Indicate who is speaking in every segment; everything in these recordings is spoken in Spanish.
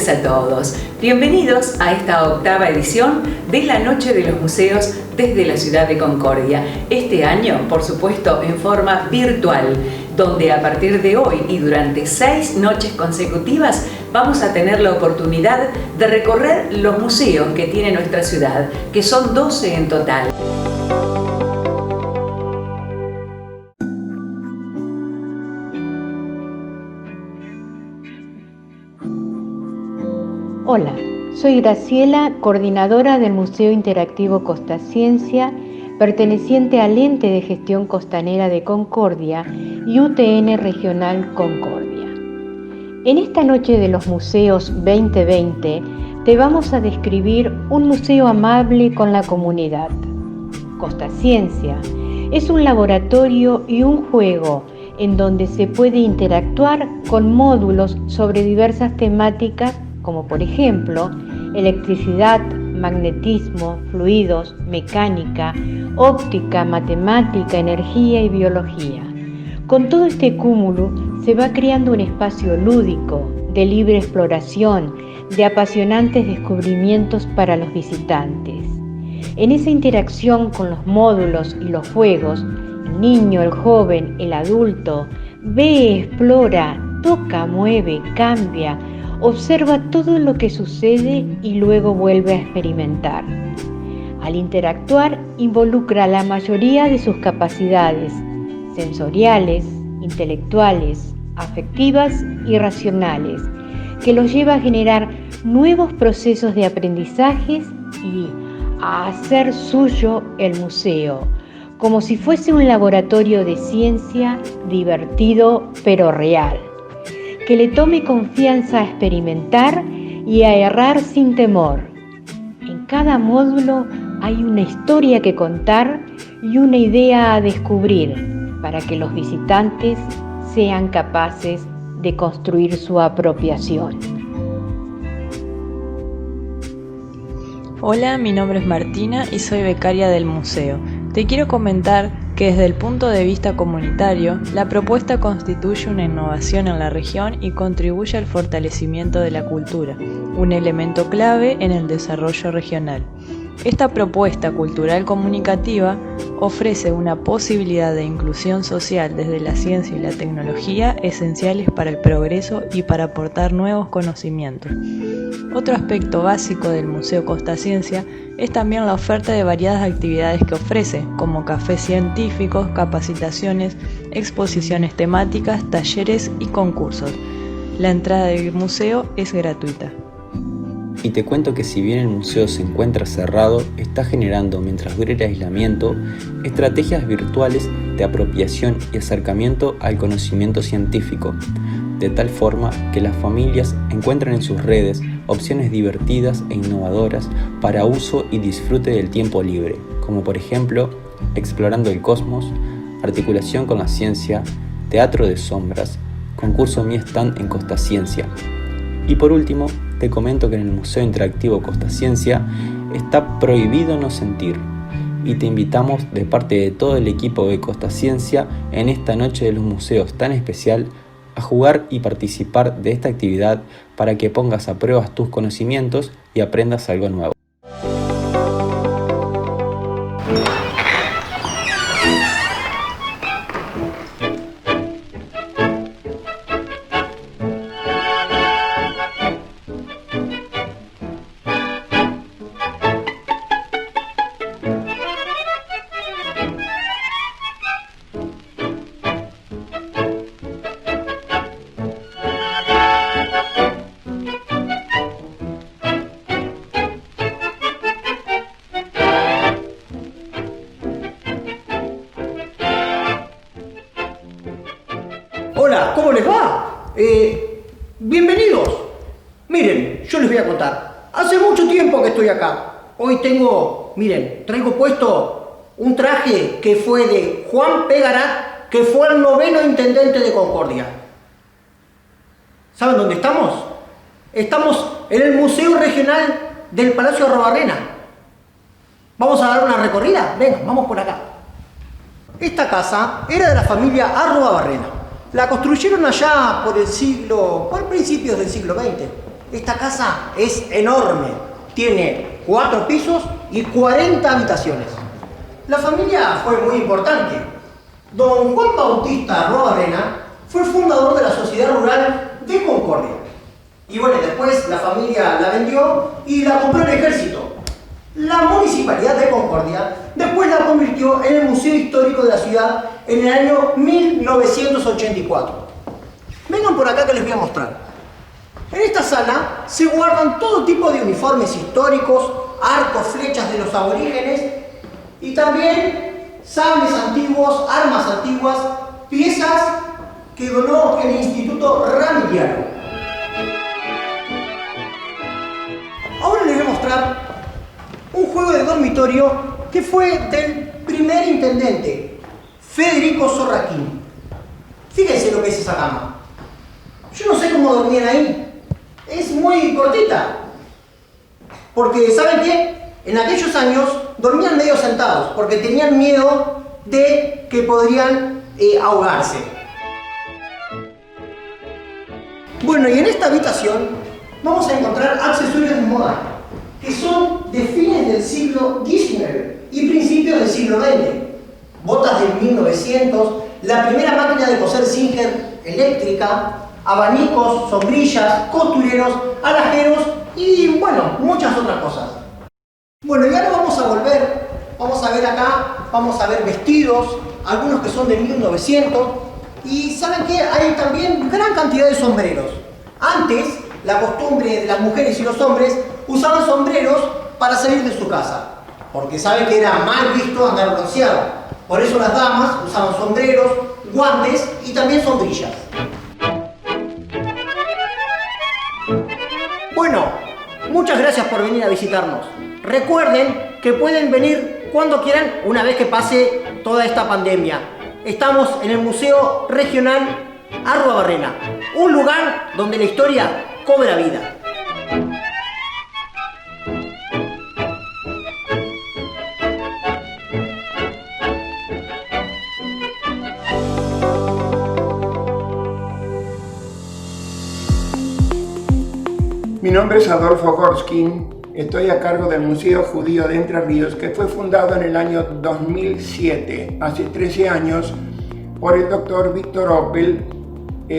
Speaker 1: noches a todos. Bienvenidos a esta octava edición de la Noche de los Museos desde la ciudad de Concordia. Este año, por supuesto, en forma virtual, donde a partir de hoy y durante 6 noches consecutivas vamos a tener la oportunidad de recorrer los museos que tiene nuestra ciudad, que son 12 en total.
Speaker 2: Hola, soy Graciela, coordinadora del Museo Interactivo Costasciencia, perteneciente al Ente de Gestión Costanera de Concordia y UTN Regional Concordia. En esta Noche de los Museos 2020 te vamos a describir un museo amable con la comunidad. Costasciencia es un laboratorio y un juego en donde se puede interactuar con módulos sobre diversas temáticas como por ejemplo electricidad, magnetismo, fluidos, mecánica, óptica, matemática, energía y biología. Con todo este cúmulo se va creando un espacio lúdico, de libre exploración, de apasionantes descubrimientos para los visitantes. En esa interacción con los módulos y los juegos, el niño, el joven, el adulto, ve, explora, toca, mueve, cambia, observa todo lo que sucede y luego vuelve a experimentar. Al interactuar, involucra la mayoría de sus capacidades sensoriales, intelectuales, afectivas y racionales, que los lleva a generar nuevos procesos de aprendizajes y a hacer suyo el museo, como si fuese un laboratorio de ciencia divertido pero real. Que le tome confianza a experimentar y a errar sin temor. En cada módulo hay una historia que contar y una idea a descubrir para que los visitantes sean capaces de construir su apropiación.
Speaker 3: Hola, mi nombre es Martina y soy becaria del museo. Te quiero comentar que desde el punto de vista comunitario, la propuesta constituye una innovación en la región y contribuye al fortalecimiento de la cultura, un elemento clave en el desarrollo regional. Esta propuesta cultural comunicativa ofrece una posibilidad de inclusión social desde la ciencia y la tecnología esenciales para el progreso y para aportar nuevos conocimientos. Otro aspecto básico del Museo Costasciencia es también la oferta de variadas actividades que ofrece, como cafés científicos, capacitaciones, exposiciones temáticas, talleres y concursos. La entrada del museo es gratuita.
Speaker 4: Y te cuento que si bien el museo se encuentra cerrado, está generando, mientras dure el aislamiento, estrategias virtuales de apropiación y acercamiento al conocimiento científico, de tal forma que las familias encuentran en sus redes opciones divertidas e innovadoras para uso y disfrute del tiempo libre, como por ejemplo, explorando el cosmos, articulación con la ciencia, teatro de sombras, concurso Mi Stand en Costasciencia. Y por último, te comento que en el Museo Interactivo Costasciencia está prohibido no sentir, y te invitamos de parte de todo el equipo de Costasciencia en esta Noche de los Museos tan especial a jugar y participar de esta actividad para que pongas a prueba tus conocimientos y aprendas algo nuevo.
Speaker 5: Hola, ¿cómo les va? Bienvenidos. Miren, yo les voy a contar. Hace mucho tiempo que estoy acá. Hoy traigo puesto un traje que fue de Juan P. Garat, que fue el 9º intendente de Concordia. ¿Saben dónde estamos? Estamos en el Museo Regional del Palacio Arruabarrena. ¿Vamos a dar una recorrida? Venga, vamos por acá. Esta casa era de la familia Arruabarrena. La construyeron allá por principios del siglo XX. Esta casa es enorme, tiene 4 pisos y 40 habitaciones. La familia fue muy importante. Don Juan Bautista Arrobarrena fue fundador de la Sociedad Rural de Concordia. Y bueno, después la familia la vendió y la compró el ejército. La Municipalidad de Concordia después la convirtió en el Museo Histórico de la ciudad en el año 1984. Vengan por acá que les voy a mostrar. En esta sala se guardan todo tipo de uniformes históricos, arcos, flechas de los aborígenes y también sables antiguos, armas antiguas, piezas que donó el Instituto Ramiliano. Ahora les voy a mostrar un juego de dormitorio que fue del primer intendente, Federico Sorraquín. Fíjense lo que es esa cama. Yo no sé cómo dormían ahí. Es muy cortita. Porque, ¿saben qué? En aquellos años dormían medio sentados porque tenían miedo de que podrían ahogarse. Bueno, y en esta habitación vamos a encontrar accesorios de moda que son de fines del siglo XIX y principios del siglo XX. Botas de 1900, la primera máquina de coser Singer eléctrica, abanicos, sombrillas, costureros, alajeros y, bueno, muchas otras cosas. Bueno, y ahora vamos a volver, vamos a ver acá, vamos a ver vestidos, algunos que son de 1900, y ¿saben qué? Hay también gran cantidad de sombreros. Antes, la costumbre de las mujeres y los hombres usaban sombreros para salir de su casa, porque saben que era mal visto andar bronceado. Por eso las damas usaban sombreros, guantes y también sombrillas. Bueno, muchas gracias por venir a visitarnos. Recuerden que pueden venir cuando quieran una vez que pase toda esta pandemia. Estamos en el Museo Regional Arrobarrena, un lugar donde la historia cobra vida.
Speaker 6: Mi nombre es Adolfo Gorskin, estoy a cargo del Museo Judío de Entre Ríos, que fue fundado en el año 2007, hace 13 años, por el doctor Víctor Oppel,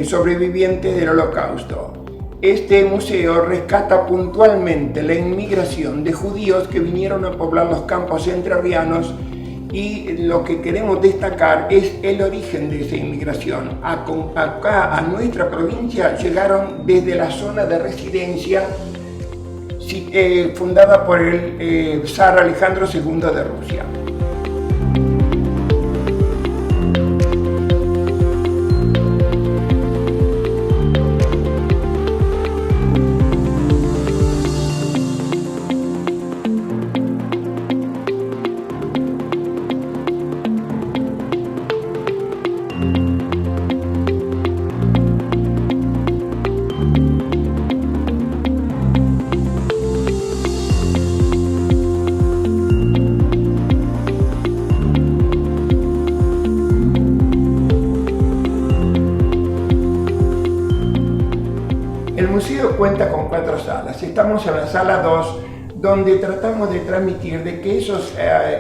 Speaker 6: sobreviviente del Holocausto. Este museo rescata puntualmente la inmigración de judíos que vinieron a poblar los campos entrerrianos, y lo que queremos destacar es el origen de esa inmigración. Acá a nuestra provincia llegaron desde la zona de residencia fundada por el zar Alejandro II de Rusia. El museo cuenta con 4 salas. Estamos en la sala 2, donde tratamos de transmitir de que esos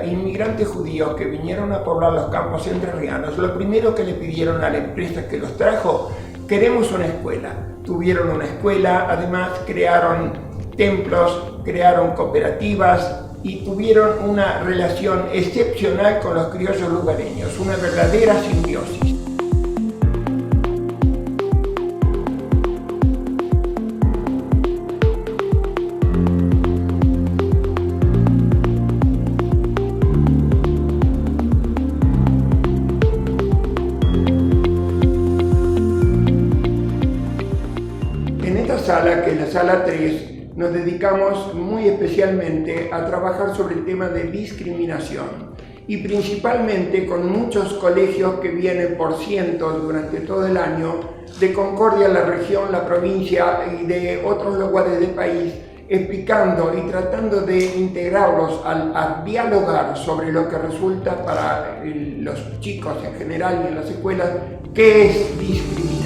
Speaker 6: inmigrantes judíos que vinieron a poblar los campos entrerrianos, lo primero que le pidieron a la empresa que los trajo, queremos una escuela. Tuvieron una escuela, además crearon templos, crearon cooperativas y tuvieron una relación excepcional con los criollos lugareños, una verdadera simbiosis. Sala, que es la sala 3, nos dedicamos muy especialmente a trabajar sobre el tema de discriminación y principalmente con muchos colegios que vienen por cientos durante todo el año de Concordia, la región, la provincia y de otros lugares del país, explicando y tratando de integrarlos a dialogar sobre lo que resulta para los chicos en general y en las escuelas, qué es discriminar.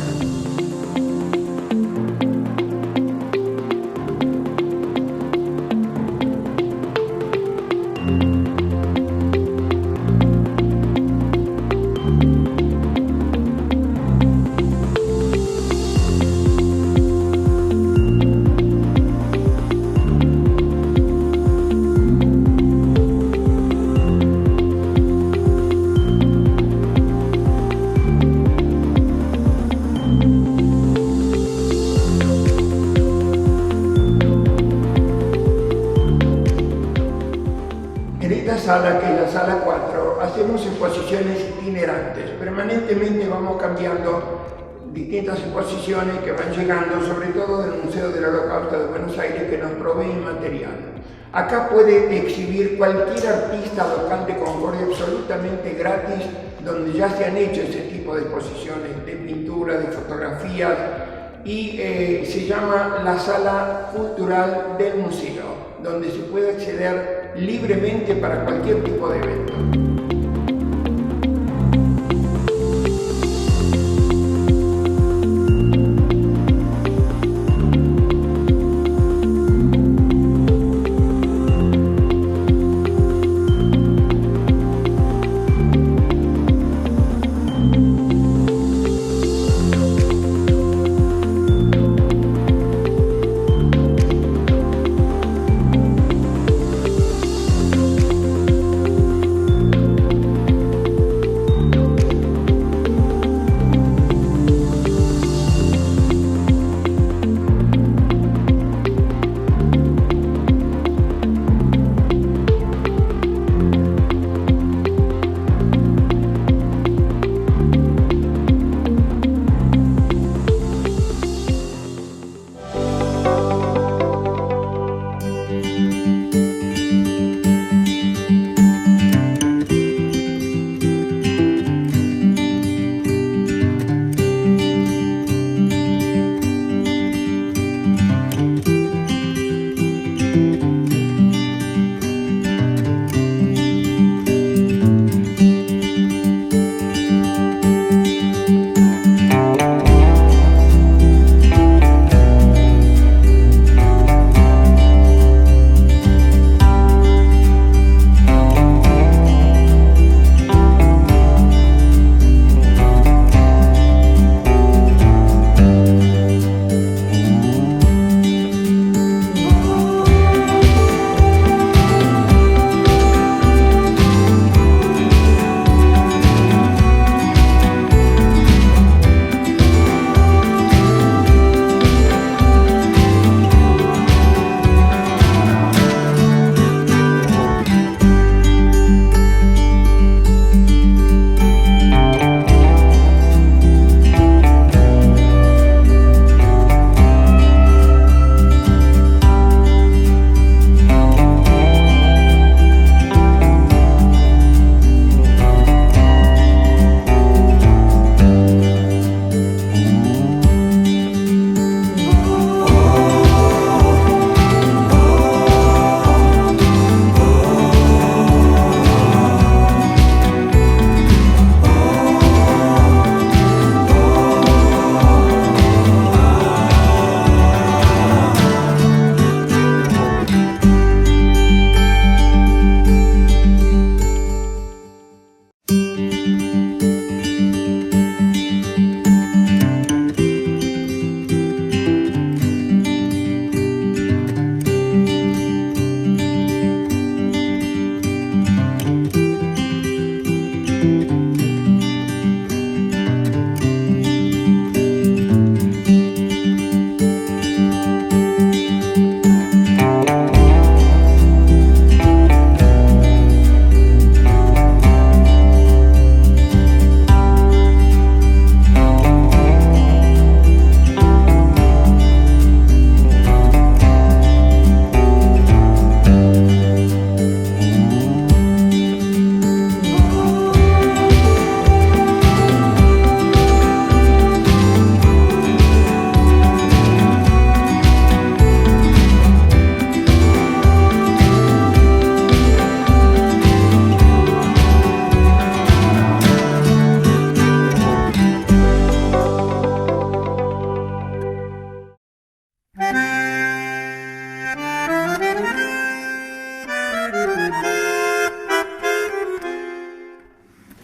Speaker 6: sala, que es la sala 4, hacemos exposiciones itinerantes. Permanentemente vamos cambiando distintas exposiciones que van llegando, sobre todo del Museo del Holocausto de Buenos Aires, que nos provee material. Acá puede exhibir cualquier artista local de Concordia absolutamente gratis, donde ya se han hecho ese tipo de exposiciones de pintura, de fotografías, y se llama la Sala Cultural del Museo, donde se puede acceder libremente para cualquier tipo de evento.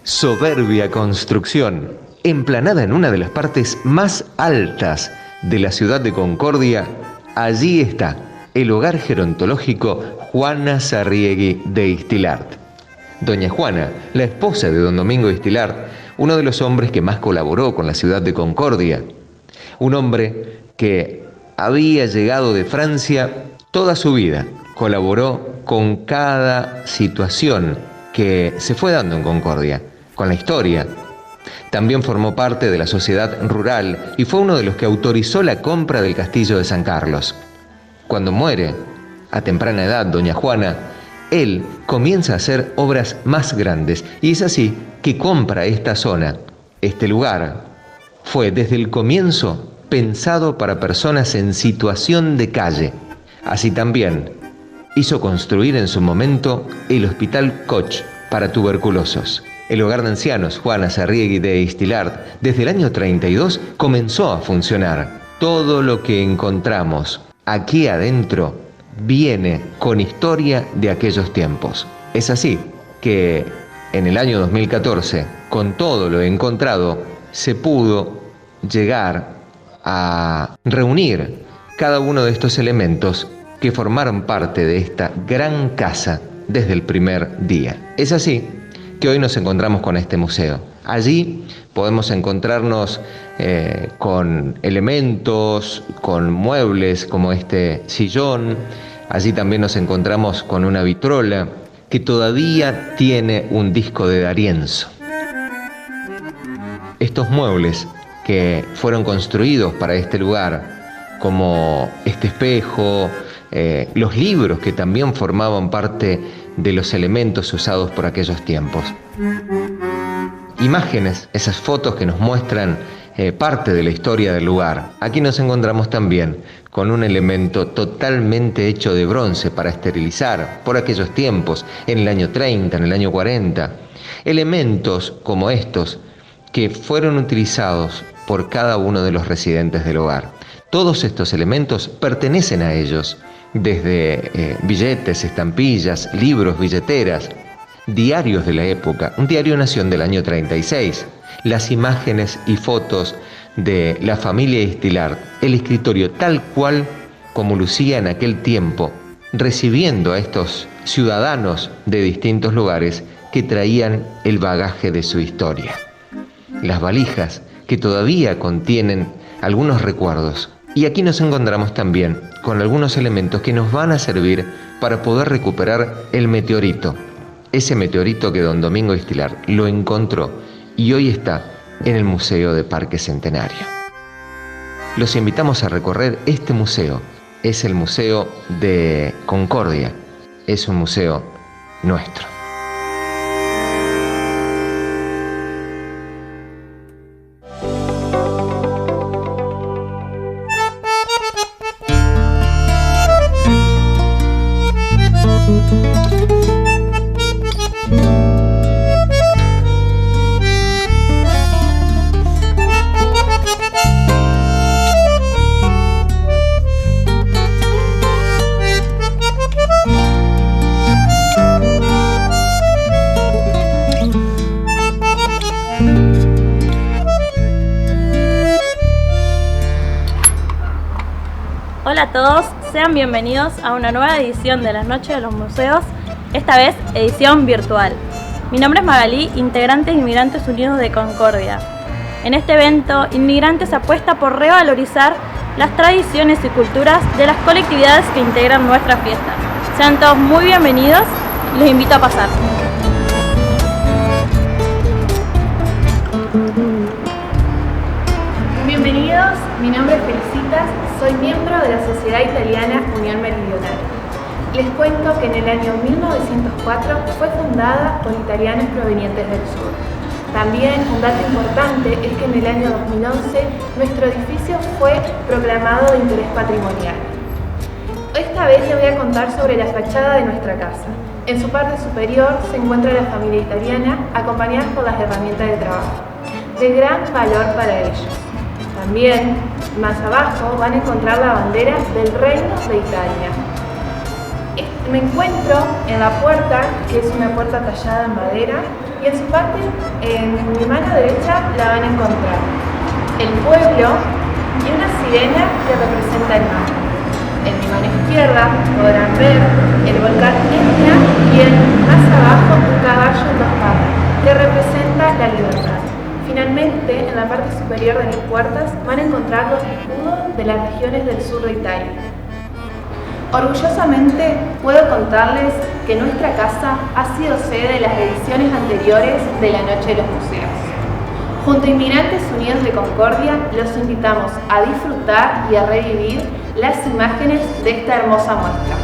Speaker 7: Soberbia construcción, emplanada en una de las partes más altas de la ciudad de Concordia, allí está el hogar gerontológico Juana Sarriegui de Istilart. Doña Juana, la esposa de don Domingo Istilart, uno de los hombres que más colaboró con la ciudad de Concordia. Un hombre que había llegado de Francia toda su vida, colaboró con cada situación que se fue dando en Concordia, con la historia. También formó parte de la sociedad rural y fue uno de los que autorizó la compra del castillo de San Carlos. Cuando muere, a temprana edad, doña Juana, él comienza a hacer obras más grandes y es así que compra esta zona. Este lugar fue desde el comienzo pensado para personas en situación de calle. Así también hizo construir en su momento el Hospital Koch para tuberculosos. El hogar de ancianos Juana Sarriegui de Istilart desde el año 32 comenzó a funcionar. Todo lo que encontramos aquí adentro viene con historia de aquellos tiempos. Es así que en el año 2014, con todo lo encontrado, se pudo llegar a reunir cada uno de estos elementos que formaron parte de esta gran casa desde el primer día. Es así que hoy nos encontramos con este museo. Allí podemos encontrarnos con elementos, con muebles como este sillón. Allí también nos encontramos con una vitrola que todavía tiene un disco de D'Arienzo. Estos muebles que fueron construidos para este lugar, como este espejo, los libros que también formaban parte de los elementos usados por aquellos tiempos. Imágenes, esas fotos que nos muestran parte de la historia del lugar. Aquí nos encontramos también con un elemento totalmente hecho de bronce para esterilizar por aquellos tiempos, en el año 30, en el año 40. Elementos como estos que fueron utilizados por cada uno de los residentes del hogar. Todos estos elementos pertenecen a ellos, desde billetes, estampillas, libros, billeteras, diarios de la época, un diario Nación del año 36, las imágenes y fotos de la familia Istilart, el escritorio tal cual como lucía en aquel tiempo, recibiendo a estos ciudadanos de distintos lugares que traían el bagaje de su historia. Las valijas que todavía contienen algunos recuerdos. Y aquí nos encontramos también con algunos elementos que nos van a servir para poder recuperar el meteorito. Ese meteorito que don Domingo Istilart lo encontró y hoy está en el Museo de Parque Centenario. Los invitamos a recorrer este museo. Es el Museo de Concordia. Es un museo nuestro.
Speaker 8: Hola a todos, sean bienvenidos a una nueva edición de las Noches de los Museos, esta vez edición virtual. Mi nombre es Magalí, integrante de Inmigrantes Unidos de Concordia. En este evento, Inmigrantes apuesta por revalorizar las tradiciones y culturas de las colectividades que integran nuestra fiesta. Sean todos muy bienvenidos y les invito a pasar.
Speaker 9: Bienvenidos, mi nombre es Felicitas, soy miembro de la Sociedad Italiana Unión Meridional. Les cuento que en el año 1904 fue fundada por italianos provenientes del sur. También un dato importante es que en el año 2011 nuestro edificio fue proclamado de interés patrimonial. Esta vez les voy a contar sobre la fachada de nuestra casa. En su parte superior se encuentra la familia italiana acompañada por las herramientas de trabajo, de gran valor para ellos. También, más abajo, van a encontrar la bandera del Reino de Italia. Me encuentro en la puerta, que es una puerta tallada en madera, y en su parte, en mi mano derecha, la van a encontrar el pueblo y una sirena que representa el mar. En mi mano izquierda podrán ver el volcán Etna y más abajo un caballo en dos patas, que representa la libertad. Finalmente, en la parte superior de mis puertas van a encontrar los escudos de las regiones del sur de Italia. Orgullosamente puedo contarles que nuestra casa ha sido sede de las ediciones anteriores de la Noche de los Museos. Junto a Inmigrantes Unidos de Concordia, los invitamos a disfrutar y a revivir las imágenes de esta hermosa muestra.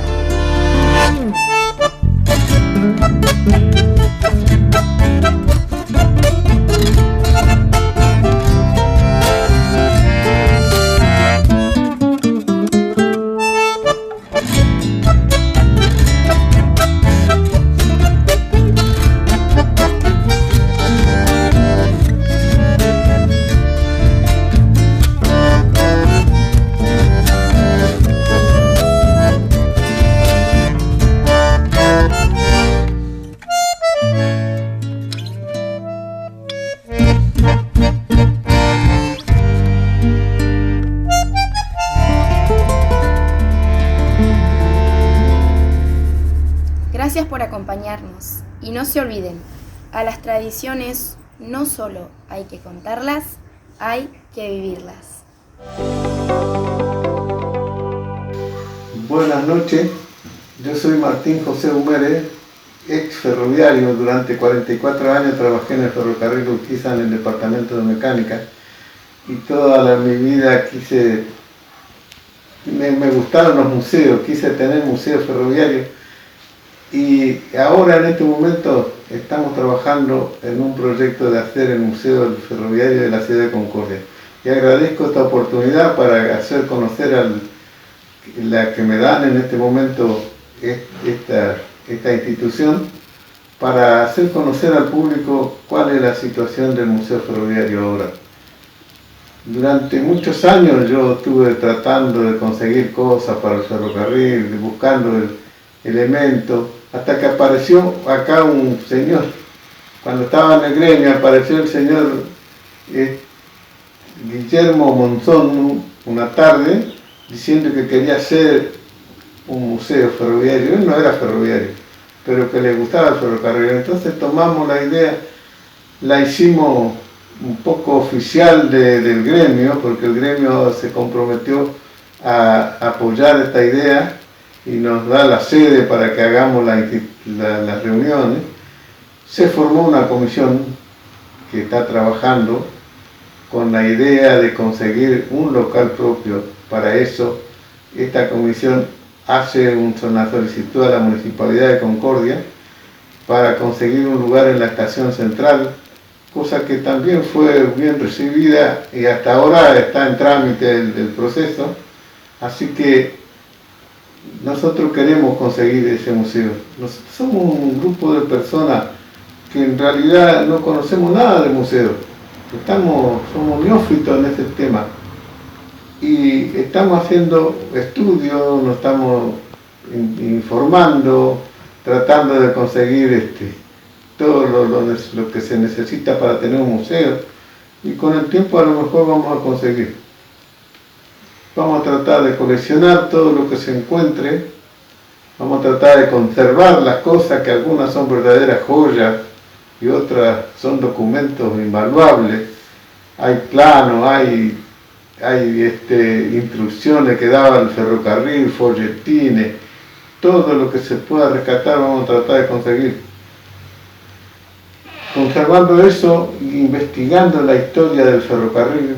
Speaker 10: Gracias por acompañarnos y no se olviden, a las tradiciones no solo hay que contarlas, hay que vivirlas.
Speaker 11: Buenas noches, yo soy Martín José Humere, ex ferroviario. Durante 44 años trabajé en el ferrocarril Urquiza en el departamento de mecánica y toda mi vida me gustaron los museos, quise tener museos ferroviarios. Y ahora en este momento estamos trabajando en un proyecto de hacer el Museo Ferroviario de la Ciudad de Concordia. Y agradezco esta oportunidad para hacer conocer la que me dan en este momento esta institución, para hacer conocer al público cuál es la situación del Museo Ferroviario ahora. Durante muchos años yo estuve tratando de conseguir cosas para el ferrocarril, buscando elementos, hasta que apareció acá un señor. Cuando estaba en el gremio apareció el señor Guillermo Monzón una tarde diciendo que quería hacer un museo ferroviario. Él no era ferroviario, pero que le gustaba el ferrocarril. Entonces tomamos la idea, la hicimos un poco oficial del gremio, porque el gremio se comprometió a apoyar esta idea y nos da la sede para que hagamos las reuniones. Se formó una comisión que está trabajando con la idea de conseguir un local propio. Para eso, esta comisión hace una solicitud a la Municipalidad de Concordia para conseguir un lugar en la estación central, cosa que también fue bien recibida y hasta ahora está en trámite el proceso. Así que nosotros queremos conseguir ese museo. Nosotros somos un grupo de personas que en realidad no conocemos nada de museos. Somos neófitos en este tema. Y estamos haciendo estudios, nos estamos informando, tratando de conseguir todo lo que se necesita para tener un museo. Y con el tiempo a lo mejor vamos a conseguir. Vamos a tratar de coleccionar todo lo que se encuentre, vamos a tratar de conservar las cosas, que algunas son verdaderas joyas y otras son documentos invaluables. Hay planos, hay instrucciones que daba el ferrocarril, folletines, todo lo que se pueda rescatar vamos a tratar de conseguir. Conservando eso, investigando la historia del ferrocarril,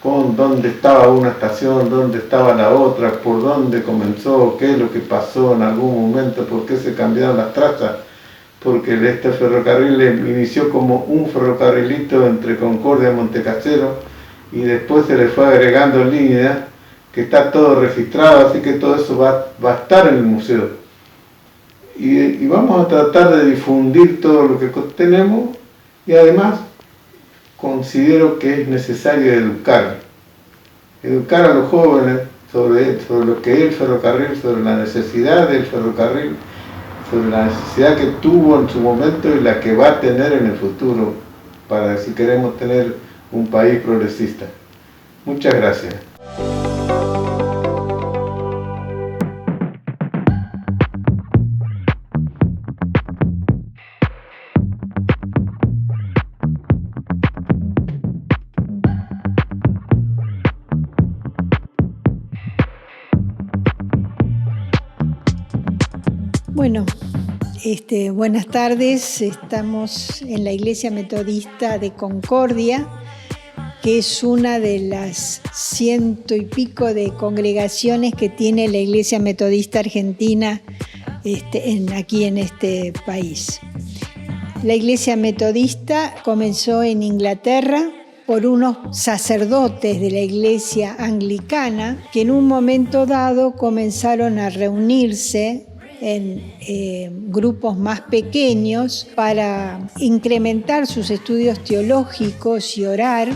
Speaker 11: con dónde estaba una estación, dónde estaba la otra, por dónde comenzó, qué es lo que pasó en algún momento, por qué se cambiaron las trazas, porque este ferrocarril inició como un ferrocarrilito entre Concordia y Montecasero y después se le fue agregando líneas, que está todo registrado, así que todo eso va a estar en el museo. Y vamos a tratar de difundir todo lo que tenemos y además considero que es necesario educar a los jóvenes sobre lo que es el ferrocarril, sobre la necesidad del ferrocarril, sobre la necesidad que tuvo en su momento y la que va a tener en el futuro, para si queremos tener un país progresista. Muchas gracias.
Speaker 12: Bueno, buenas tardes. Estamos en la Iglesia Metodista de Concordia, que es una de las 100 y pico de congregaciones que tiene la Iglesia Metodista Argentina aquí en este país. La Iglesia Metodista comenzó en Inglaterra por unos sacerdotes de la Iglesia Anglicana que en un momento dado comenzaron a reunirse en grupos más pequeños para incrementar sus estudios teológicos y orar,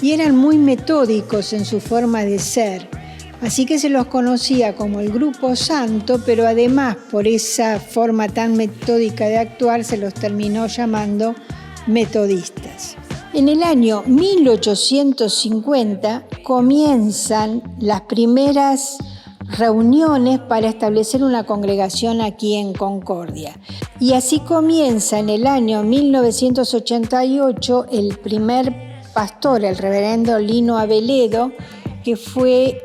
Speaker 12: y eran muy metódicos en su forma de ser. Así que se los conocía como el Grupo Santo, pero además por esa forma tan metódica de actuar se los terminó llamando metodistas. En el año 1850 comienzan las primeras reuniones para establecer una congregación aquí en Concordia. Y así comienza en el año 1988 el primer pastor, el reverendo Lino Aveledo, que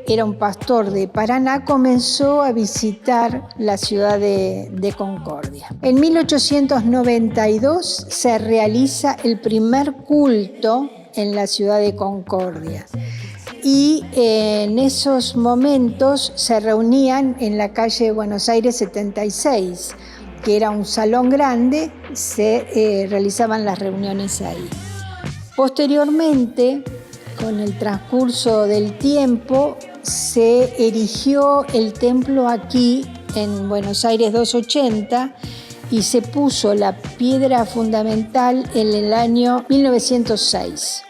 Speaker 12: era un pastor de Paraná, comenzó a visitar la ciudad de Concordia. En 1892 se realiza el primer culto en la ciudad de Concordia. Y en esos momentos se reunían en la calle de Buenos Aires 76, que era un salón grande, se realizaban las reuniones ahí. Posteriormente, con el transcurso del tiempo, se erigió el templo aquí en Buenos Aires 280 y se puso la piedra fundamental en el año 1906.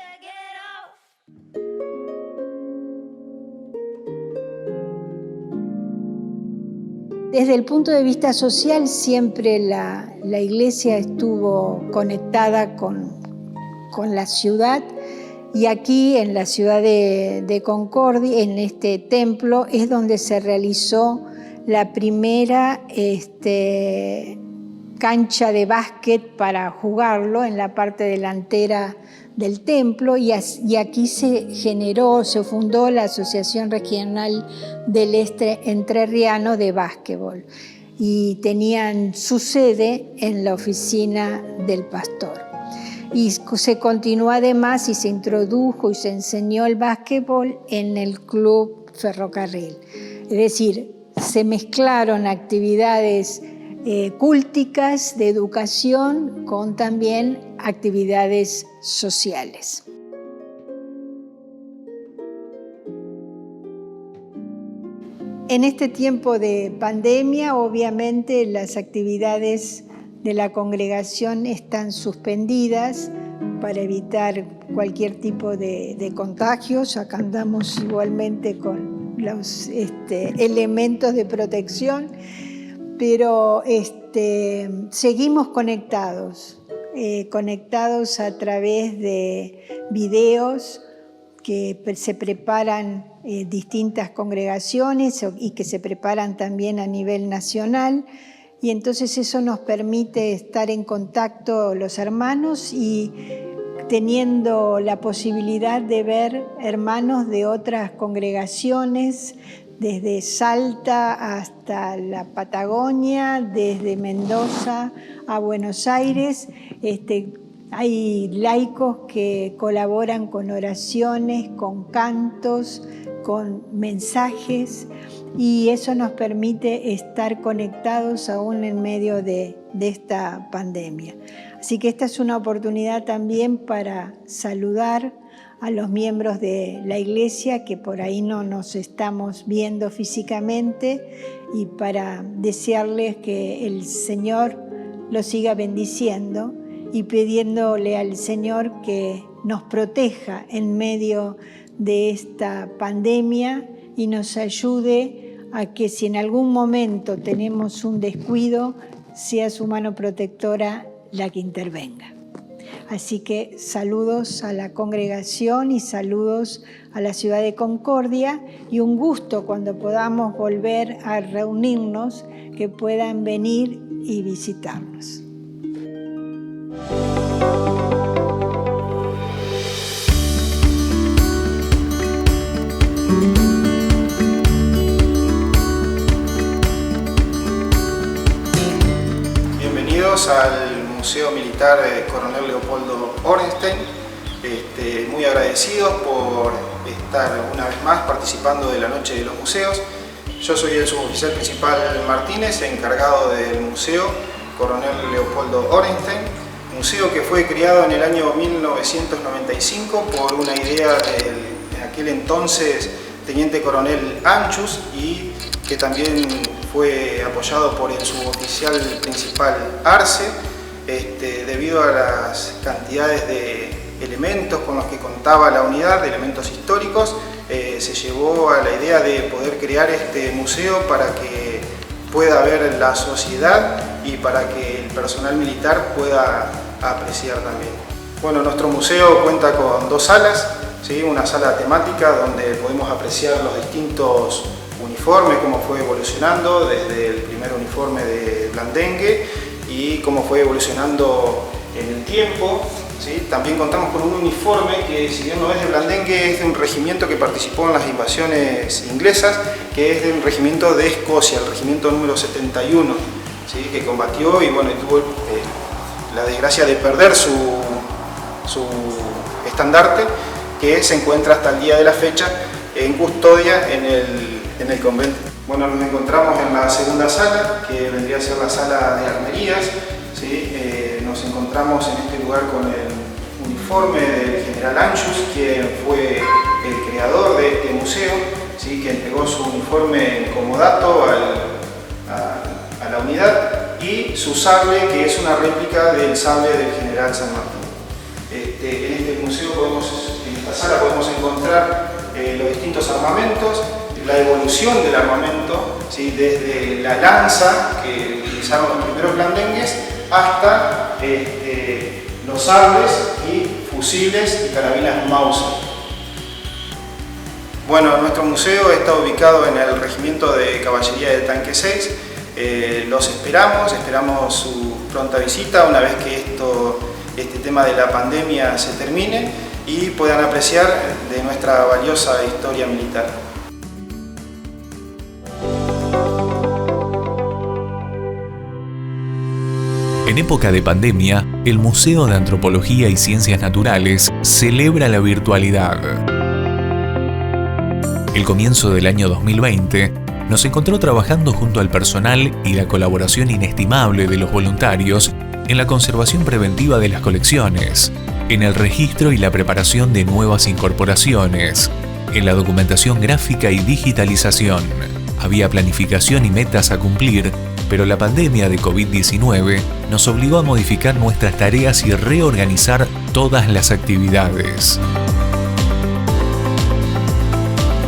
Speaker 12: Desde el punto de vista social, siempre la iglesia estuvo conectada con la ciudad, y aquí en la ciudad de Concordia, en este templo, es donde se realizó la primera cancha de básquet para jugarlo en la parte delantera del templo, y aquí se fundó la Asociación Regional del Este Entrerriano de Básquetbol, y tenían su sede en la oficina del pastor. Y se continuó además y se introdujo y se enseñó el básquetbol en el Club Ferrocarril. Es decir, se mezclaron actividades cúlticas de educación con también actividades sociales. En este tiempo de pandemia, obviamente, las actividades de la congregación están suspendidas para evitar cualquier tipo de contagios. Acá andamos igualmente con los elementos de protección, pero seguimos conectados a través de videos que se preparan distintas congregaciones y que se preparan también a nivel nacional. Y entonces eso nos permite estar en contacto los hermanos y teniendo la posibilidad de ver hermanos de otras congregaciones, desde Salta hasta la Patagonia, desde Mendoza a Buenos Aires. Hay laicos que colaboran con oraciones, con cantos, con mensajes, y eso nos permite estar conectados aún en medio de esta pandemia. Así que esta es una oportunidad también para saludar a los miembros de la iglesia que por ahí no nos estamos viendo físicamente, y para desearles que el Señor los siga bendiciendo y pidiéndole al Señor que nos proteja en medio de esta pandemia y nos ayude a que si en algún momento tenemos un descuido, sea su mano protectora la que intervenga. Así que saludos a la congregación y saludos a la ciudad de Concordia, y un gusto cuando podamos volver a reunirnos, que puedan venir y visitarnos.
Speaker 13: bienvenidos al Museo Militar Coronel Leopoldo Orenstein. Muy agradecidos por estar una vez más participando de la Noche de los Museos. Yo soy el suboficial principal Martínez, encargado del Museo Coronel Leopoldo Orenstein, museo que fue creado en el año 1995 por una idea de aquel entonces Teniente Coronel Anchus, y que también fue apoyado por el suboficial principal Arce, debido a las cantidades de elementos con los que contaba la unidad, de elementos históricos. Se llevó a la idea de poder crear este museo para que pueda ver la sociedad y para que el personal militar pueda apreciar también. Bueno, nuestro museo cuenta con 2 salas, ¿sí? Una sala temática donde podemos apreciar los distintos uniformes, cómo fue evolucionando desde el primer uniforme de Blandengue y cómo fue evolucionando en el tiempo. ¿Sí? También contamos con un uniforme que, si bien no es de Blandengue, es de un regimiento que participó en las invasiones inglesas, que es de un regimiento de Escocia, el regimiento número 71, ¿sí? Que combatió y bueno, tuvo la desgracia de perder su estandarte, que se encuentra hasta el día de la fecha en custodia en el convento. Bueno, nos encontramos en la segunda sala, que vendría a ser la sala de armerías. ¿Sí? Nos encontramos en este lugar con el uniforme del general Anchus, quien fue el creador de este museo, ¿sí? Que entregó su uniforme en comodato a la unidad, y su sable, que es una réplica del sable del general San Martín. En este museo en esta sala podemos encontrar los distintos armamentos, la evolución del armamento, ¿sí? Desde la lanza que utilizaron los primeros blandengues hasta los sables y fusiles y carabinas Mauser. Bueno, nuestro museo está ubicado en el Regimiento de Caballería del Tanque 6. Los esperamos su pronta visita una vez que este tema de la pandemia se termine y puedan apreciar de nuestra valiosa historia militar.
Speaker 14: En época de pandemia, el Museo de Antropología y Ciencias Naturales celebra la virtualidad. El comienzo del año 2020 nos encontró trabajando junto al personal y la colaboración inestimable de los voluntarios en la conservación preventiva de las colecciones, en el registro y la preparación de nuevas incorporaciones, en la documentación gráfica y digitalización. Había planificación y metas a cumplir, pero la pandemia de COVID-19 nos obligó a modificar nuestras tareas y reorganizar todas las actividades.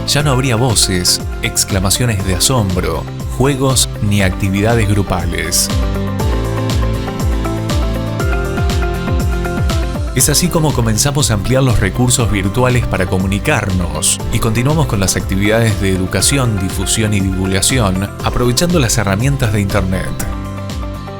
Speaker 14: Ya no habría voces, exclamaciones de asombro, juegos ni actividades grupales. Es así como comenzamos a ampliar los recursos virtuales para comunicarnos y continuamos con las actividades de educación, difusión y divulgación, aprovechando las herramientas de Internet.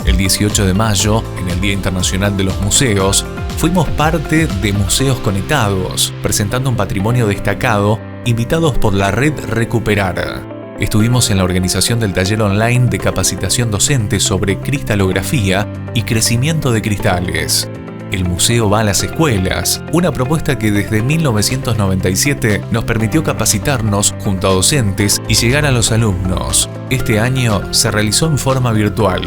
Speaker 14: El 18 de mayo, en el Día Internacional de los Museos, fuimos parte de Museos Conectados, presentando un patrimonio destacado, invitados por la red Recuperar. Estuvimos en la organización del taller online de capacitación docente sobre cristalografía y crecimiento de cristales. El museo va a las escuelas, una propuesta que desde 1997 nos permitió capacitarnos junto a docentes y llegar a los alumnos. Este año se realizó en forma virtual.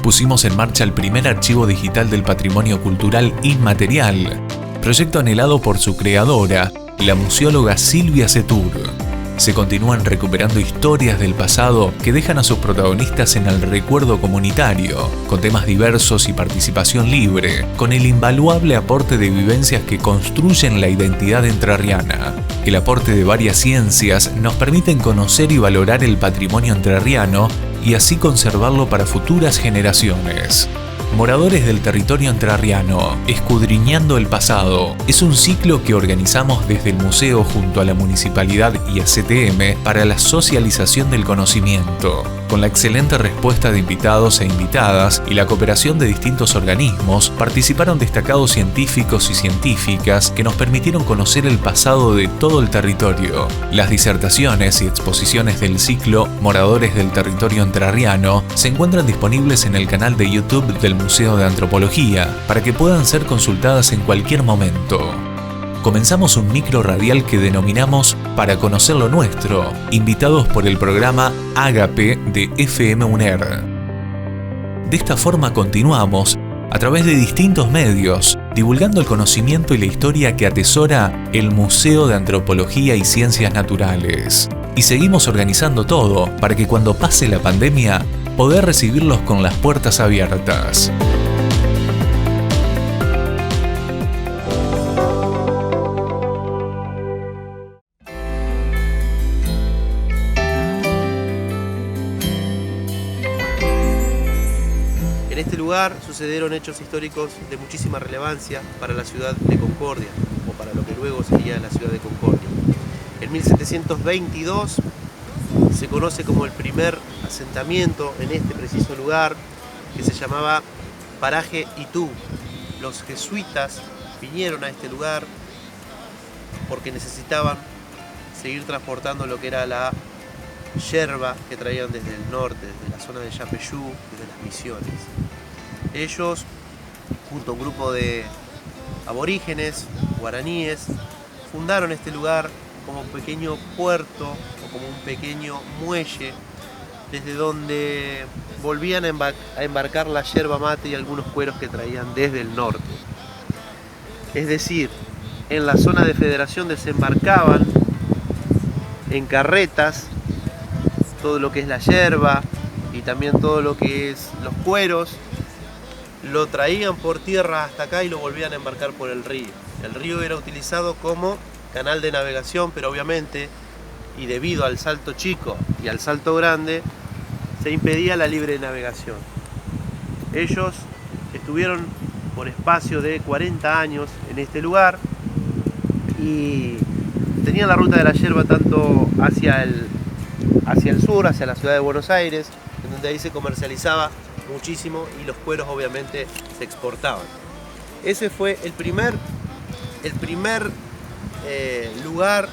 Speaker 14: Pusimos en marcha el primer archivo digital del patrimonio cultural inmaterial, proyecto anhelado por su creadora, la museóloga Silvia Setur. Se continúan recuperando historias del pasado que dejan a sus protagonistas en el recuerdo comunitario, con temas diversos y participación libre, con el invaluable aporte de vivencias que construyen la identidad entrerriana. El aporte de varias ciencias nos permiten conocer y valorar el patrimonio entrerriano y así conservarlo para futuras generaciones. Moradores del territorio entrerriano, escudriñando el pasado, es un ciclo que organizamos desde el museo junto a la municipalidad y a CTM para la socialización del conocimiento. Con la excelente respuesta de invitados e invitadas y la cooperación de distintos organismos, participaron destacados científicos y científicas que nos permitieron conocer el pasado de todo el territorio. Las disertaciones y exposiciones del ciclo Moradores del Territorio Entrerriano se encuentran disponibles en el canal de YouTube del Museo de Antropología para que puedan ser consultadas en cualquier momento. Comenzamos un micro radial que denominamos Para Conocer lo Nuestro, invitados por el programa Ágape de FM UNER. De esta forma continuamos, a través de distintos medios, divulgando el conocimiento y la historia que atesora el Museo de Antropología y Ciencias Naturales. Y seguimos organizando todo para que cuando pase la pandemia, poder recibirlos con las puertas abiertas.
Speaker 15: En este lugar sucedieron hechos históricos de muchísima relevancia para la ciudad de Concordia, o para lo que luego sería la ciudad de Concordia. En 1722 se conoce como el primer asentamiento en este preciso lugar, que se llamaba Paraje Itú. Los jesuitas vinieron a este lugar porque necesitaban seguir transportando lo que era la yerba que traían desde el norte, desde la zona de Yapeyú, desde las misiones. Ellos, junto a un grupo de aborígenes, guaraníes, fundaron este lugar como un pequeño puerto o como un pequeño muelle desde donde volvían a embarcar la yerba mate y algunos cueros que traían desde el norte. Es decir, en la zona de Federación desembarcaban en carretas todo lo que es la yerba y también todo lo que es los cueros, lo traían por tierra hasta acá y lo volvían a embarcar por el río. El río era utilizado como canal de navegación, pero obviamente, y debido al Salto Chico y al Salto Grande, se impedía la libre navegación. Ellos estuvieron por espacio de 40 años en este lugar y tenían la ruta de la yerba tanto hacia el sur, hacia la ciudad de Buenos Aires, en donde ahí se comercializaba muchísimo y los cueros obviamente se exportaban. Ese fue el primer lugar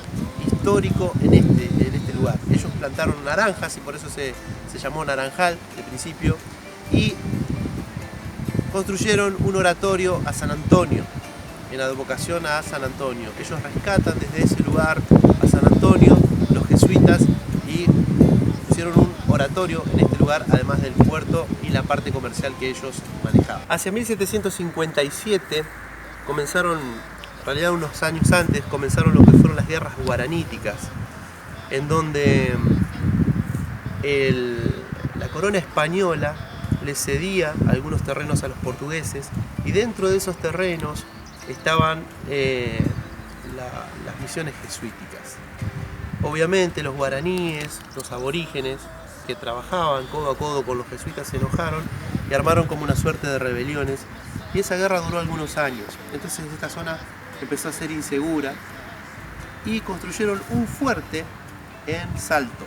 Speaker 15: histórico en este lugar. Ellos plantaron naranjas y por eso se llamó Naranjal de principio, y construyeron un oratorio a San Antonio, en advocación a San Antonio. Ellos rescatan desde ese lugar a San Antonio, los jesuitas, y pusieron un oratorio en este lugar, además del puerto y la parte comercial que ellos manejaban. Hacia 1757 comenzaron, en realidad unos años antes, comenzaron lo que fueron las guerras guaraníticas, en donde la corona española le cedía algunos terrenos a los portugueses, y dentro de esos terrenos estaban las misiones jesuíticas. Obviamente los guaraníes, los aborígenes que trabajaban codo a codo con los jesuitas, se enojaron y armaron como una suerte de rebeliones, y esa guerra duró algunos años. Entonces esta zona empezó a ser insegura y construyeron un fuerte en Salto,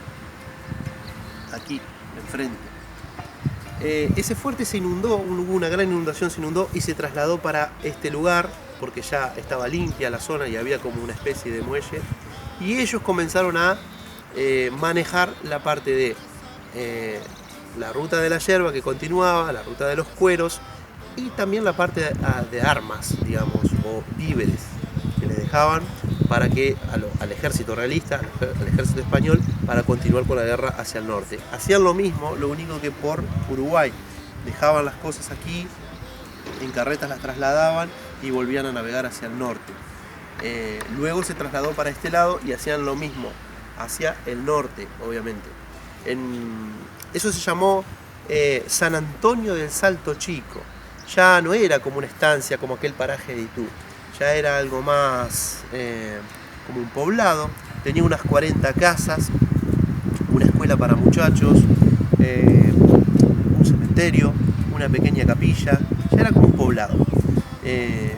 Speaker 15: aquí enfrente. Ese fuerte se inundó, hubo una gran inundación, se inundó y se trasladó para este lugar porque ya estaba limpia la zona y había como una especie de muelle, y ellos comenzaron a manejar la parte de la ruta de la yerba que continuaba, la ruta de los cueros, y también la parte de armas, digamos, o víveres que le dejaban para que al ejército realista, al ejército español, para continuar con la guerra hacia el norte. Hacían lo mismo, lo único que por Uruguay. Dejaban las cosas aquí, en carretas las trasladaban y volvían a navegar hacia el norte. Luego se trasladó para este lado y hacían lo mismo hacia el norte, obviamente. Eso se llamó San Antonio del Salto Chico. Ya no era como una estancia como aquel paraje de Itú, ya era algo más como un poblado. Tenía unas 40 casas, una escuela para muchachos, un cementerio, una pequeña capilla. Ya era como un poblado.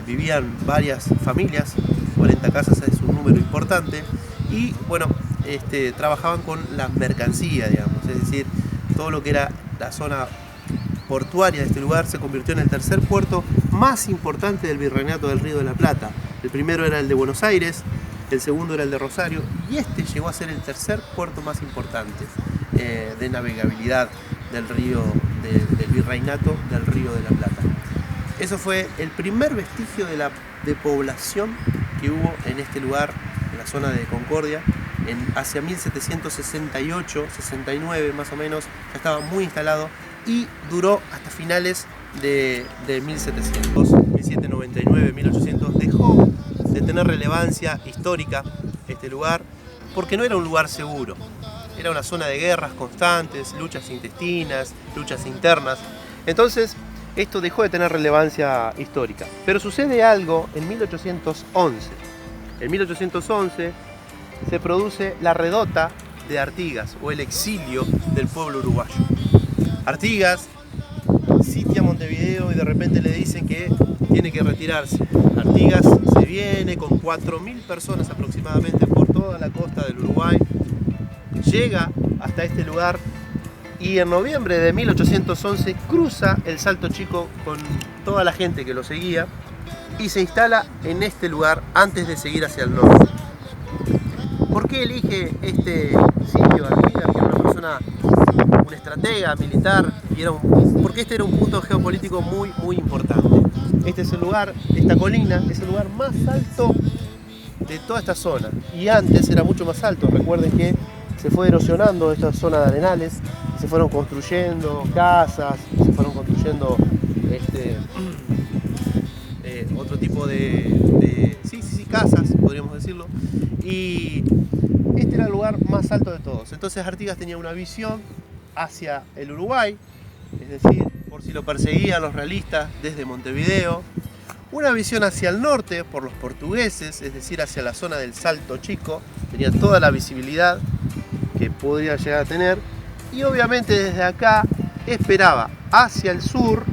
Speaker 15: Vivían varias familias, 40 casas es un número importante, y bueno, trabajaban con la mercancía, digamos, es decir, todo lo que era la zona portuaria de este lugar, se convirtió en el tercer puerto más importante del Virreinato del Río de la Plata. El primero era el de Buenos Aires, el segundo era el de Rosario, y este llegó a ser el tercer puerto más importante de navegabilidad del río, del Virreinato del Río de la Plata. Eso fue el primer vestigio de población que hubo en este lugar, en la zona de Concordia, hacia 1768-69 más o menos, ya estaba muy instalado y duró hasta finales de 1700. 1799, 1800 dejó de tener relevancia histórica este lugar porque no era un lugar seguro. Era una zona de guerras constantes, luchas intestinas, luchas internas. Entonces, esto dejó de tener relevancia histórica. Pero sucede algo en 1811. En 1811 se produce la redota de Artigas, o el exilio del pueblo uruguayo. Artigas sitia Montevideo y de repente le dicen que tiene que retirarse. Artigas se viene con 4.000 personas aproximadamente por toda la costa del Uruguay, llega hasta este lugar y en noviembre de 1811 cruza el Salto Chico con toda la gente que lo seguía y se instala en este lugar antes de seguir hacia el norte. ¿Por qué elige este sitio Artigas, que era una persona, un estratega militar, porque este era un punto geopolítico muy importante? Este es el lugar, esta colina es el lugar más alto de toda esta zona y antes era mucho más alto. Recuerden que se fue erosionando esta zona de arenales, se fueron construyendo casas, se fueron construyendo otro tipo de casas, podríamos decirlo, y este era el lugar más alto de todos. Entonces Artigas tenía una visión hacia el Uruguay, es decir, por si lo perseguían los realistas desde Montevideo, una visión hacia el norte por los portugueses, es decir, hacia la zona del Salto Chico, tenía toda la visibilidad que podría llegar a tener, y obviamente desde acá esperaba hacia el sur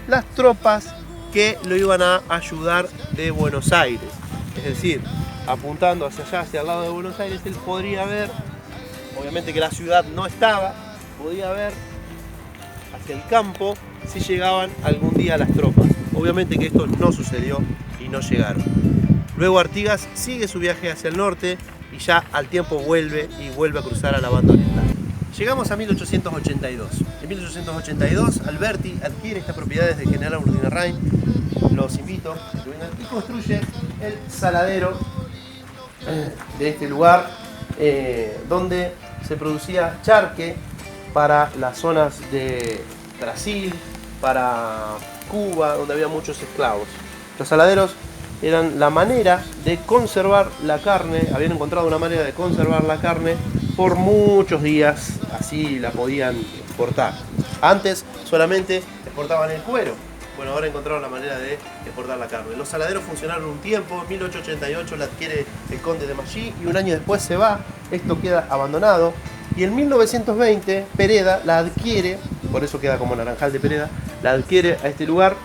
Speaker 15: las tropas que lo iban a ayudar de Buenos Aires, es decir, apuntando hacia allá, hacia el lado de Buenos Aires, él podría ver, obviamente que la ciudad no estaba, podía ver hacia el campo si llegaban algún día las tropas. Obviamente que esto no sucedió y no llegaron. Luego Artigas sigue su viaje hacia el norte y ya al tiempo vuelve a cruzar a la banda oriental. Llegamos a 1882. En 1882 Alberti adquiere estas propiedades de General Urdinarrain, los invito a que vengan, y construye el saladero de este lugar donde se producía charque para las zonas de Brasil, para Cuba, donde había muchos esclavos. Los saladeros eran la manera de conservar la carne, habían encontrado una manera de conservar la carne por muchos días, así la podían exportar. Antes solamente exportaban el cuero, bueno, ahora encontraron la manera de exportar la carne. Los saladeros funcionaron un tiempo, en 1888 la adquiere el conde de Maggi y un año después se va, esto queda abandonado. Y en 1920 Pereda la adquiere, por eso queda como Naranjal de Pereda, la adquiere a este lugar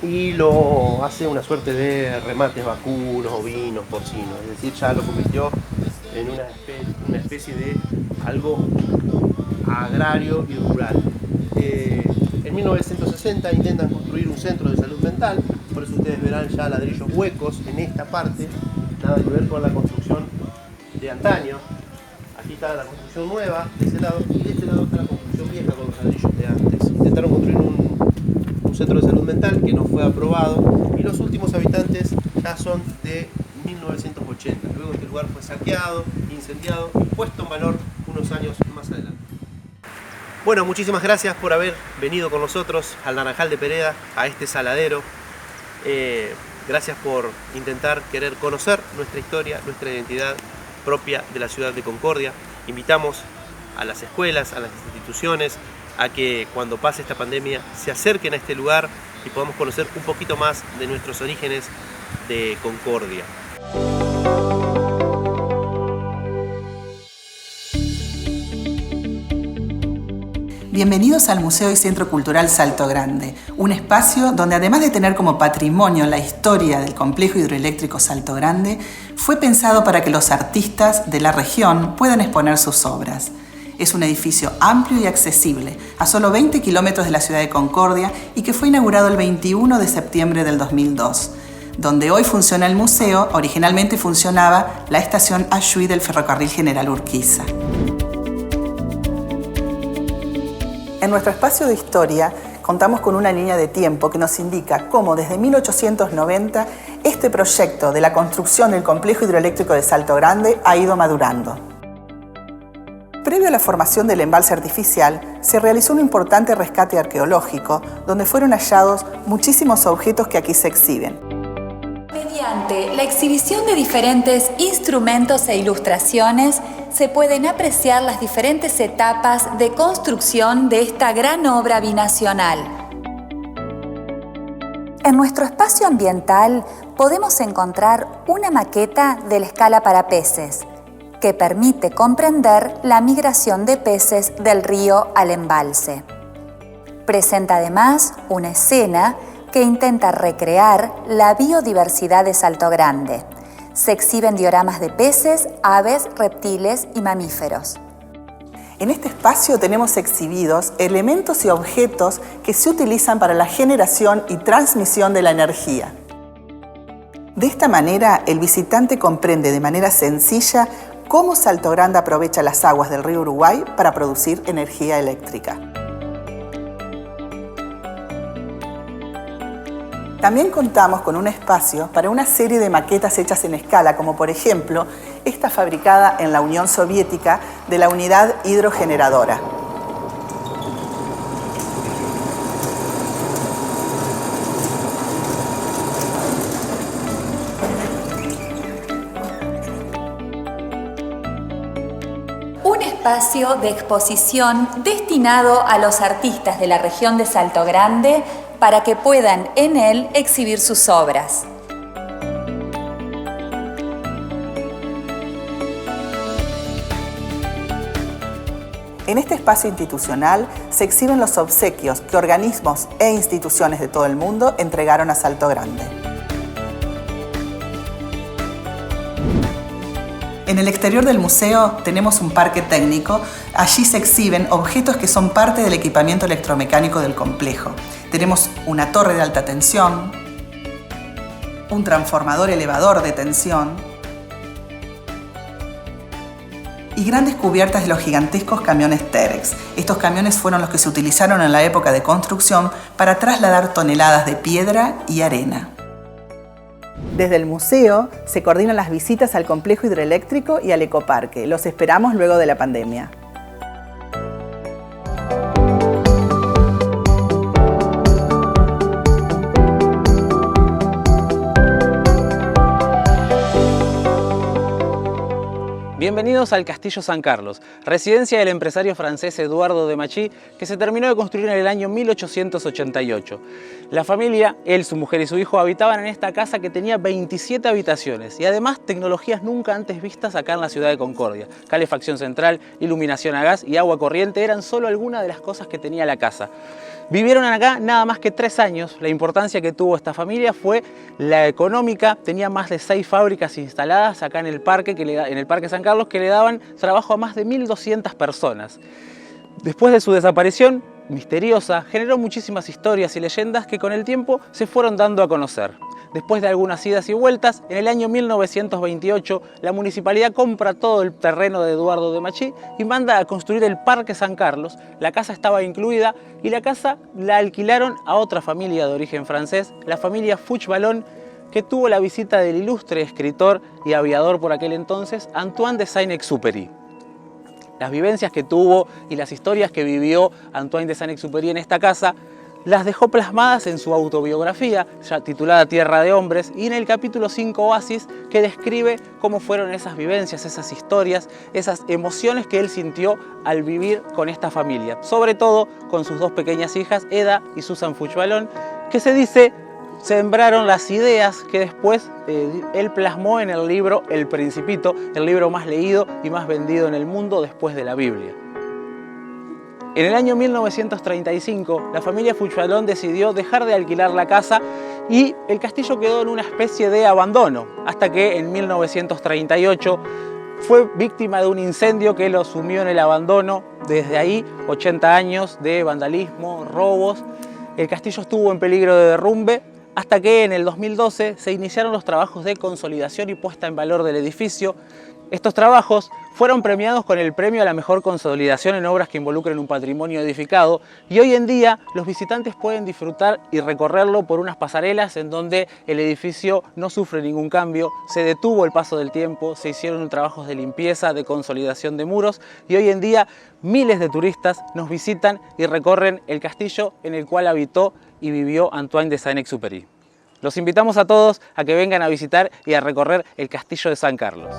Speaker 15: y lo hace una suerte de remates vacunos, ovinos, porcinos, es decir, ya lo convirtió en una especie de algo agrario y rural. En 1960 intentan construir un centro de salud mental, por eso ustedes verán ya ladrillos huecos en esta parte, nada que ver con la construcción de antaño. Aquí está la construcción nueva de ese lado y de este lado está la construcción vieja con los ladrillos de antes. Intentaron construir un centro de salud mental que no fue aprobado y los últimos habitantes ya son de 1980. Luego este lugar fue saqueado, incendiado y puesto en valor unos años más adelante. Bueno, muchísimas gracias por haber venido con nosotros al Naranjal de Pereda, a este saladero. Gracias por intentar querer conocer nuestra historia, nuestra identidad propia de la ciudad de Concordia. Invitamos a las escuelas, a las instituciones, a que cuando pase esta pandemia se acerquen a este lugar y podamos conocer un poquito más de nuestros orígenes de Concordia.
Speaker 16: Bienvenidos al Museo y Centro Cultural Salto Grande, un espacio donde además de tener como patrimonio la historia del complejo hidroeléctrico Salto Grande, fue pensado para que los artistas de la región puedan exponer sus obras. Es un edificio amplio y accesible, a solo 20 kilómetros de la ciudad de Concordia y que fue inaugurado el 21 de septiembre del 2002. Donde hoy funciona el museo, originalmente funcionaba la estación Ashui del ferrocarril General Urquiza. En nuestro espacio de historia contamos con una línea de tiempo que nos indica cómo desde 1890 este proyecto de la construcción del complejo hidroeléctrico de Salto Grande ha ido madurando. Previo a la formación del embalse artificial, se realizó un importante rescate arqueológico donde fueron hallados muchísimos objetos que aquí se exhiben.
Speaker 17: Mediante la exhibición de diferentes instrumentos e ilustraciones, se pueden apreciar las diferentes etapas de construcción de esta gran obra binacional. En nuestro espacio ambiental podemos encontrar una maqueta de la escala para peces, que permite comprender la migración de peces del río al embalse. Presenta además una escena que intenta recrear la biodiversidad de Salto Grande. Se exhiben dioramas de peces, aves, reptiles y mamíferos.
Speaker 16: En este espacio tenemos exhibidos elementos y objetos que se utilizan para la generación y transmisión de la energía. De esta manera, el visitante comprende de manera sencilla cómo Salto Grande aprovecha las aguas del río Uruguay para producir energía eléctrica. También contamos con un espacio para una serie de maquetas hechas en escala, como por ejemplo, esta fabricada en la Unión Soviética de la unidad hidrogeneradora.
Speaker 17: Un espacio de exposición destinado a los artistas de la región de Salto Grande para que puedan en él exhibir sus obras.
Speaker 16: En este espacio institucional se exhiben los obsequios que organismos e instituciones de todo el mundo entregaron a Salto Grande. En el exterior del museo tenemos un parque técnico. Allí se exhiben objetos que son parte del equipamiento electromecánico del complejo. Tenemos una torre de alta tensión, un transformador elevador de tensión y grandes cubiertas de los gigantescos camiones Terex. Estos camiones fueron los que se utilizaron en la época de construcción para trasladar toneladas de piedra y arena. Desde el museo se coordinan las visitas al complejo hidroeléctrico y al ecoparque. Los esperamos luego de la pandemia.
Speaker 18: Bienvenidos al Castillo San Carlos, residencia del empresario francés Eduardo de Machy, que se terminó de construir en el año 1888. La familia, él, su mujer y su hijo, habitaban en esta casa que tenía 27 habitaciones y además tecnologías nunca antes vistas acá en la ciudad de Concordia. Calefacción central, iluminación a gas y agua corriente eran solo algunas de las cosas que tenía la casa. Vivieron acá nada más que 3 años. La importancia que tuvo esta familia fue la económica. Tenía más de 6 fábricas instaladas acá en el parque, en el Parque San Carlos, que le daban trabajo a más de 1.200 personas. Después de su desaparición misteriosa, generó muchísimas historias y leyendas que con el tiempo se fueron dando a conocer. Después de algunas idas y vueltas, en el año 1928, la municipalidad compra todo el terreno de Eduardo de Machy y manda a construir el Parque San Carlos. La casa estaba incluida y la casa la alquilaron a otra familia de origen francés, la familia Fuch-Ballon, que tuvo la visita del ilustre escritor y aviador por aquel entonces, Antoine de Saint-Exupéry. Las vivencias que tuvo y las historias que vivió Antoine de Saint-Exupéry en esta casa las dejó plasmadas en su autobiografía, ya titulada Tierra de Hombres, y en el capítulo 5 Oasis, que describe cómo fueron esas vivencias, esas historias, esas emociones que él sintió al vivir con esta familia. Sobre todo con sus 2 pequeñas hijas, Eda y Susan Fuch-Ballon, que se dice sembraron las ideas que después él plasmó en el libro El Principito, el libro más leído y más vendido en el mundo después de la Biblia. En el año 1935, la familia Fuch-Ballon decidió dejar de alquilar la casa y el castillo quedó en una especie de abandono, hasta que en 1938 fue víctima de un incendio que lo sumió en el abandono. Desde ahí, 80 años de vandalismo, robos. El castillo estuvo en peligro de derrumbe hasta que en el 2012 se iniciaron los trabajos de consolidación y puesta en valor del edificio. Estos trabajos fueron premiados con el premio a la mejor consolidación en obras que involucren un patrimonio edificado, y hoy en día los visitantes pueden disfrutar y recorrerlo por unas pasarelas en donde el edificio no sufre ningún cambio, se detuvo el paso del tiempo, se hicieron trabajos de limpieza, de consolidación de muros, y hoy en día miles de turistas nos visitan y recorren el castillo en el cual habitó y vivió Antoine de Saint-Exupéry. Los invitamos a todos a que vengan a visitar y a recorrer el castillo de San Carlos.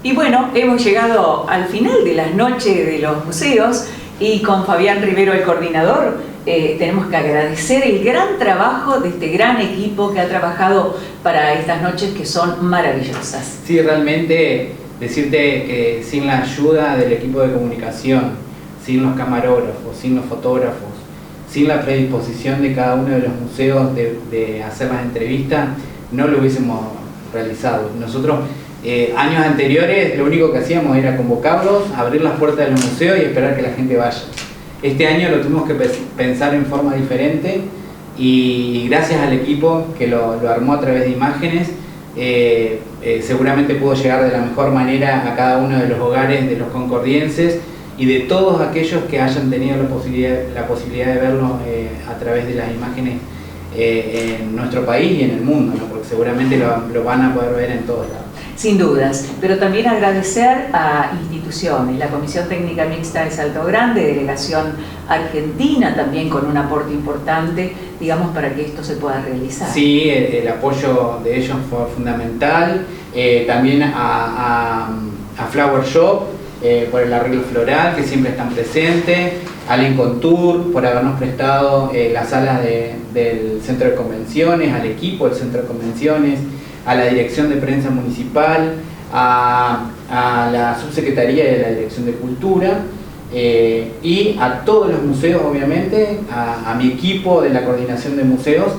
Speaker 1: Y bueno, hemos llegado al final de las noches de los museos y con Fabián Rivero, el coordinador, tenemos que agradecer el gran trabajo de este gran equipo que ha trabajado para estas noches que son maravillosas.
Speaker 19: Sí, realmente decirte que sin la ayuda del equipo de comunicación, sin los camarógrafos, sin los fotógrafos, sin la predisposición de cada uno de los museos de hacer las entrevistas, no lo hubiésemos realizado. Nosotros años anteriores lo único que hacíamos era convocarlos, abrir las puertas de los museos y esperar que la gente vaya. Este año lo tuvimos que pensar en forma diferente y gracias al equipo que lo armó a través de imágenes, seguramente pudo llegar de la mejor manera a cada uno de los hogares de los concordienses y de todos aquellos que hayan tenido la posibilidad de verlo a través de las imágenes en nuestro país y en el mundo, ¿no? Porque seguramente lo van a poder ver en todos lados.
Speaker 1: Sin dudas, pero también agradecer a instituciones, la Comisión Técnica Mixta de Salto Grande, Delegación Argentina, también con un aporte importante, digamos, para que esto se pueda realizar.
Speaker 19: Sí, el apoyo de ellos fue fundamental, también a Flower Shop por el arreglo floral, que siempre están presentes, a Lincoln por habernos prestado las salas del Centro de Convenciones, al equipo del Centro de Convenciones, a la Dirección de Prensa Municipal, a la Subsecretaría de la Dirección de Cultura y a todos los museos, obviamente, a mi equipo de la Coordinación de Museos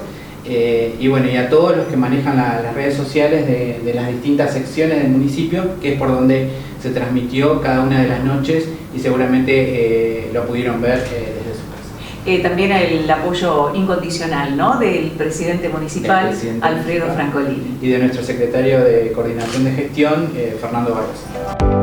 Speaker 19: y bueno, y a todos los que manejan las redes sociales de las distintas secciones del municipio, que es por donde se transmitió cada una de las noches y seguramente lo pudieron ver desde su casa.
Speaker 1: También el apoyo incondicional, ¿no?, del presidente municipal, Alfredo Francolini.
Speaker 19: Y de nuestro secretario de Coordinación de Gestión, Fernando Barroso.